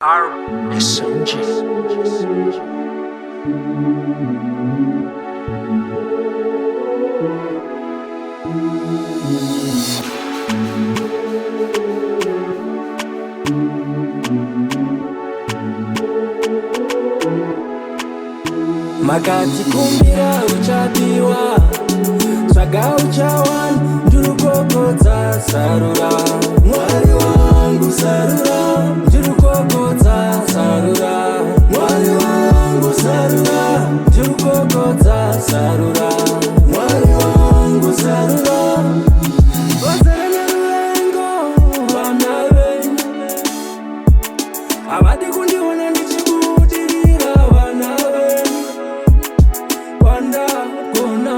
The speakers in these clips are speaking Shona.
RSNG. Makati kumbira uchapiwa swaga uchawan njurukokota sarura mwari wangu sarura njurukokota sarura mwari wangu sarura njurukokota sarura mwari wangu sarura wazerene rulengo vanawe avadi kundiona ndichibudirira vanawe wanda kona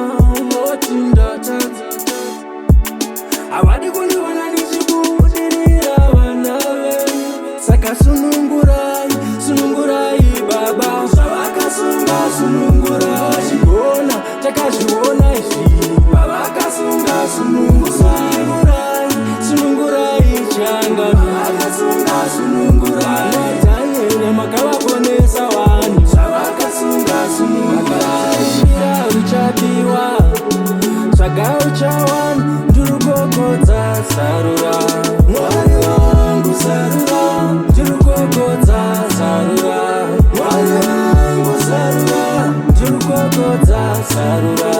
motindatadza avadi kundiona ndichibudirira vanawe saka sunungurai sunungurai baba zvavakasunga sunungurai chigona takazviona izvi vavakasunga sunungurai sunungurai changano vakasunga sunungurai daniel makavaponesa vanhu zvavakasunga sunungurai uchapiwa swaga uchawan njurukokota sarura mwari wangu sarura njurukokota sarura mwari wangu sarura njurukokota sarura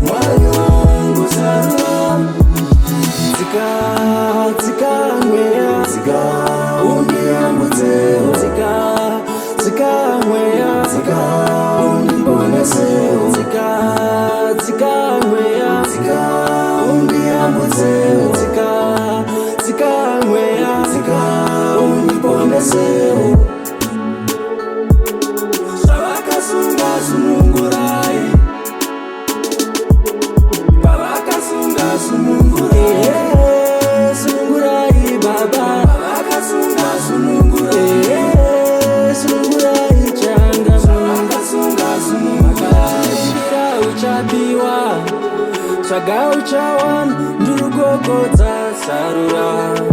mwari wangu sarura tsika tsika mweya tsika undiambutsewo tsika tsika mweya tsika undiponesewo tsika tsika mweya tsika undiambutsewo tsika tsika mweya tsika undiponesewo zvavakasunga sunungurai vavakasunga sunungurai sunungurai baba vavakasunga sunungurai sunungurai changa vavakasunga sunungurai uchapiwa swaga uchawan njurukokota sarura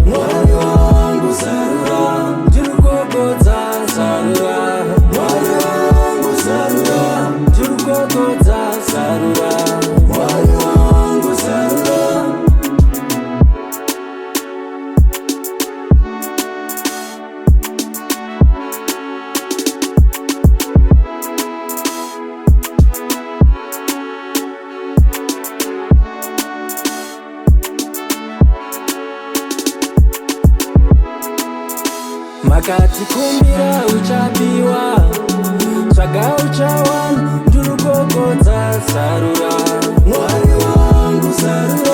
mwari wangu sarura njurukokota sarura mwari wangu sarura njurukokota sarura mwari wangu sarura makati kumbira uchapiwa swaga uchawan njurukokota sarura mwari wangu sarura